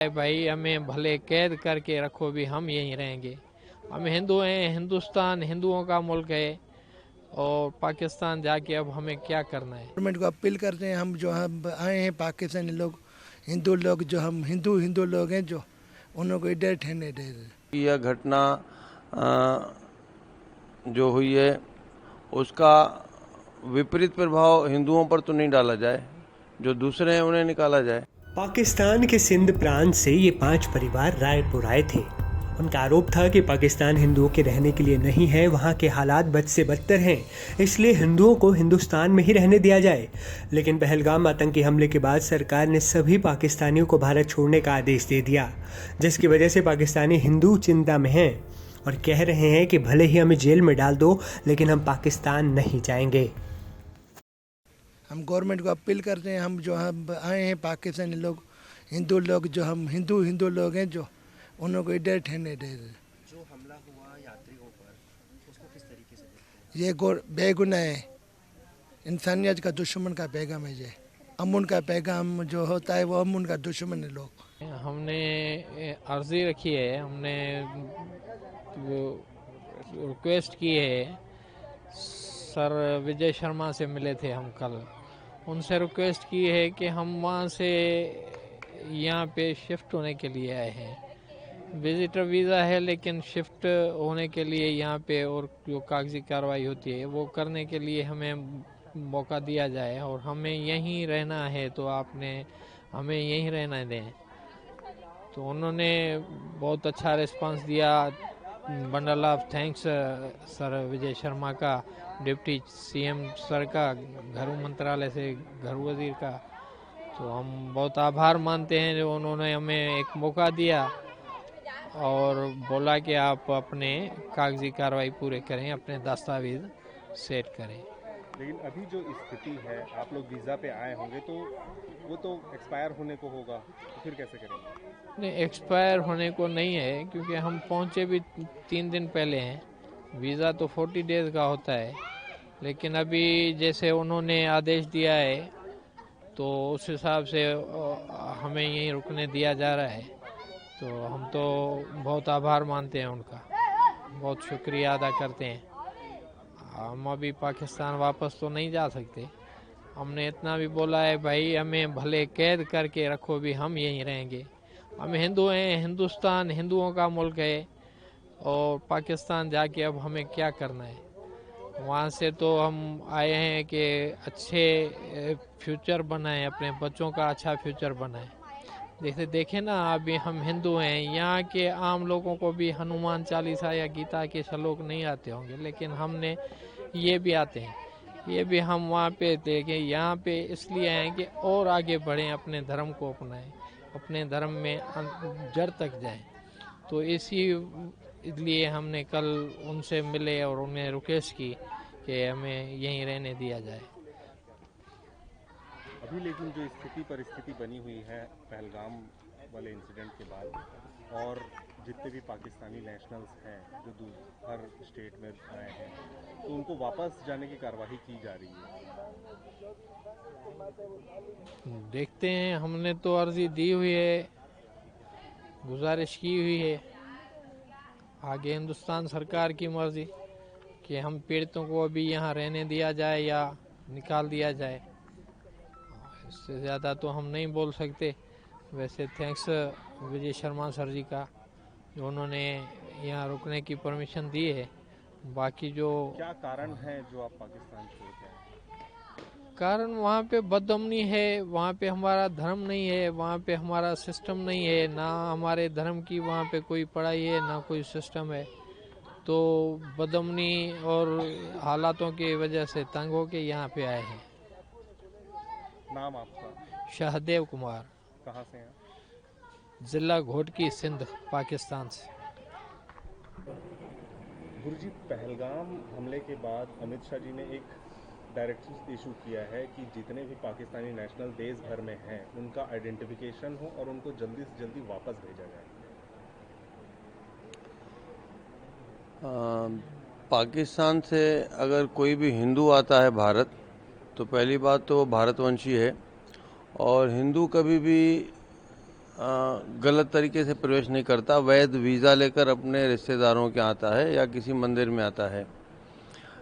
भाई हमें भले कैद करके रखो भी हम यहीं रहेंगे। हम हिंदू हैं, हिंदुस्तान हिंदुओं का मुल्क है और पाकिस्तान जाके अब हमें क्या करना है। गवर्नमेंट को अपील करते हैं, हम जो हम आए हैं पाकिस्तानी लोग जो हम हिंदू हिंदू लोग हैं, जो उन लोगों को इधर ठहरने दे रहे। यह घटना जो हुई है उसका विपरीत प्रभाव हिंदुओं पर तो नहीं डाला जाए, जो दूसरे हैं उन्हें निकाला जाए। पाकिस्तान के सिंध प्रांत से ये 5 परिवार रायपुर आए थे। उनका आरोप था कि पाकिस्तान हिंदुओं के रहने के लिए नहीं है, वहाँ के हालात बद से बदतर हैं, इसलिए हिंदुओं को हिंदुस्तान में ही रहने दिया जाए। लेकिन पहलगाम आतंकी हमले के बाद सरकार ने सभी पाकिस्तानियों को भारत छोड़ने का आदेश दे दिया, जिसकी वजह से पाकिस्तानी हिंदू चिंता में हैं और कह रहे हैं कि भले ही हमें जेल में डाल दो, लेकिन हम पाकिस्तान नहीं जाएंगे। हम गवर्नमेंट को अपील करते हैं, हम जो हम आए हैं पाकिस्तानी लोग जो हम हिंदू हिंदू लोग हैं, जो उन लोगों को इधर ठहरने दे रहे। जो हमला हुआ यात्रियों पर, उसको किस तरीके से देखते हैं? ये बेगुनाह है, इंसानियत का दुश्मन का पैगाम है। ये अमन का पैगाम जो होता है, वो अमन का दुश्मन है लोग। हमने अर्जी रखी है, हमने रिक्वेस्ट की है। सर विजय शर्मा से मिले थे हम कल, उनसे रिक्वेस्ट की है कि हम वहाँ से यहाँ पे शिफ्ट होने के लिए आए हैं। विजिटर वीज़ा है, लेकिन शिफ्ट होने के लिए यहाँ पे और जो कागजी कार्रवाई होती है वो करने के लिए हमें मौका दिया जाए और हमें यहीं रहना है, तो आपने हमें यहीं रहना दें। तो उन्होंने बहुत अच्छा रिस्पांस दिया। Bundle of thanks sir Vijay Sharma का, डिप्टी सीएम सर का, घर मंत्रालय से घर वजीर का। तो हम बहुत आभार मानते हैं जो उन्होंने हमें एक मौका दिया और बोला कि आप अपने कागजी कार्रवाई पूरे करें, अपने दस्तावेज सेट करें। लेकिन अभी जो स्थिति है, आप लोग वीज़ा पे आए होंगे तो वो तो एक्सपायर होने को होगा, तो फिर कैसे करेंगे? नहीं, एक्सपायर होने को नहीं है, क्योंकि हम पहुंचे भी 3 दिन पहले हैं। वीज़ा तो 40 डेज़ का होता है, लेकिन अभी जैसे उन्होंने आदेश दिया है तो उस हिसाब से हमें यहीं रुकने दिया जा रहा है। तो हम तो बहुत आभार मानते हैं उनका, बहुत शुक्रिया अदा करते हैं। हम अभी पाकिस्तान वापस तो नहीं जा सकते। हमने इतना भी बोला है, भाई हमें भले कैद करके रखो भी हम यहीं रहेंगे। हम हिंदू हैं, हिंदुस्तान हिंदुओं का मुल्क है और पाकिस्तान जाके अब हमें क्या करना है। वहाँ से तो हम आए हैं कि अच्छे फ्यूचर बनाएं, अपने बच्चों का अच्छा फ्यूचर बनाएं। देखें ना, अभी हम हिंदू हैं, यहाँ के आम लोगों को भी हनुमान चालीसा या गीता के श्लोक नहीं आते होंगे, लेकिन हमने ये भी आते हैं। ये भी हम वहाँ पे देखें, यहाँ पे इसलिए आए कि और आगे बढ़ें, अपने धर्म को अपनाएं, अपने धर्म में जड़ तक जाएं। तो इसलिए हमने कल उनसे मिले और उन्हें रिक्वेस्ट की कि हमें यहीं रहने दिया जाए। अभी लेकिन जो स्थिति परिस्थिति बनी हुई है पहलगाम वाले इंसिडेंट के बाद, और जितने भी पाकिस्तानी नेशनल्स हैं जो हर स्टेट में आए हैं, तो उनको वापस जाने की कार्रवाई की जा रही है। देखते हैं, हमने तो अर्जी दी हुई है, गुजारिश की हुई है। आगे हिंदुस्तान सरकार की मर्जी कि हम पीड़ितों को अभी यहाँ रहने दिया जाए या निकाल दिया जाए। इससे ज़्यादा तो हम नहीं बोल सकते। वैसे थैंक्स विजय शर्मा सर जी का, जो उन्होंने यहाँ रुकने की परमिशन दी है। बाकी जो क्या कारण है जो आप पाकिस्तान छोड़ के आए? कारण वहाँ पे बदअमनी है, वहाँ पे हमारा धर्म नहीं है, वहाँ पे हमारा सिस्टम नहीं है, ना हमारे धर्म की वहाँ पे कोई पढ़ाई है, ना कोई सिस्टम है। तो बदअमनी और हालातों की वजह से तंग होके यहाँ पे आए हैं। नाम आपका? शाहदेव कुमार। कहाँ से हैं? जिला घोटकी, सिंध, पाकिस्तान से। गुरुजी, पहलगाम हमले के बाद अमित शाह जी ने एक डायरेक्टिव इशू किया है कि जितने भी पाकिस्तानी नेशनल देश भर में हैं उनका आइडेंटिफिकेशन हो और उनको जल्दी से जल्दी वापस भेजा जाए। पाकिस्तान से अगर कोई भी हिंदू आता है भारत, तो पहली बात तो वो भारतवंशी है, और हिंदू कभी भी गलत तरीके से प्रवेश नहीं करता, वैध वीज़ा लेकर अपने रिश्तेदारों के यहाँ आता है या किसी मंदिर में आता है।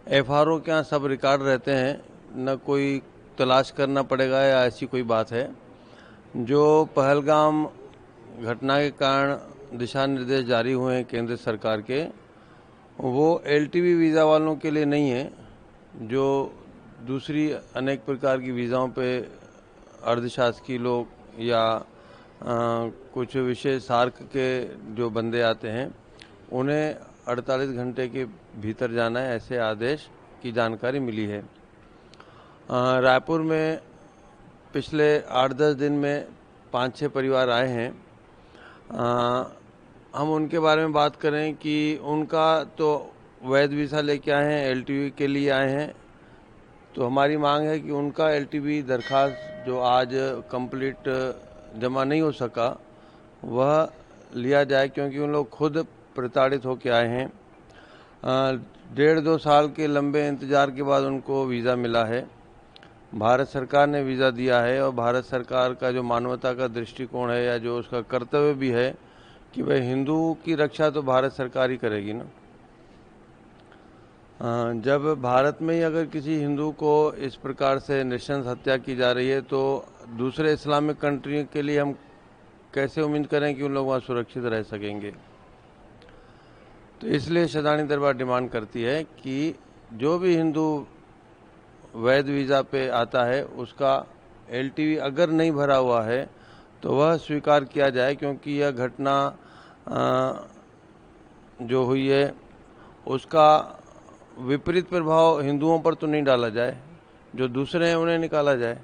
एफआरओ के यहाँ सब रिकॉर्ड रहते हैं, न कोई तलाश करना पड़ेगा या ऐसी कोई बात है। जो पहलगाम घटना के कारण दिशा निर्देश जारी हुए हैं केंद्र सरकार के, वो एलटीवी वीज़ा वालों के लिए नहीं है। जो दूसरी अनेक प्रकार की वीज़ाओं पे अर्धशासकीय लोग या कुछ विशेष सार्क के जो बंदे आते हैं, उन्हें 48 घंटे के भीतर जाना है, ऐसे आदेश की जानकारी मिली है। रायपुर में पिछले 8-10 दिन में 5-6 परिवार आए हैं। हम उनके बारे में बात करें कि उनका तो वैध वीज़ा लेके आए हैं, एलटीवी के लिए आए हैं, तो हमारी मांग है कि उनका एलटीवी दरखास्त जो आज कंप्लीट जमा नहीं हो सका, वह लिया जाए, क्योंकि उन लोग खुद प्रताड़ित होकर आए हैं। 1.5-2 साल के लंबे इंतज़ार के बाद उनको वीज़ा मिला है। भारत सरकार ने वीज़ा दिया है और भारत सरकार का जो मानवता का दृष्टिकोण है या जो उसका कर्तव्य भी है कि वह हिंदू की रक्षा तो भारत सरकार ही करेगी ना। जब भारत में ही अगर किसी हिंदू को इस प्रकार से नृशंस हत्या की जा रही है, तो दूसरे इस्लामिक कंट्री के लिए हम कैसे उम्मीद करें कि उन लोग वहाँ सुरक्षित रह सकेंगे। तो इसलिए शदानी दरबार डिमांड करती है कि जो भी हिंदू वैध वीज़ा पे आता है, उसका एलटीवी अगर नहीं भरा हुआ है तो वह स्वीकार किया जाए, क्योंकि यह घटना जो हुई है उसका विपरीत प्रभाव हिंदुओं पर तो नहीं डाला जाए, जो दूसरे हैं उन्हें निकाला जाए।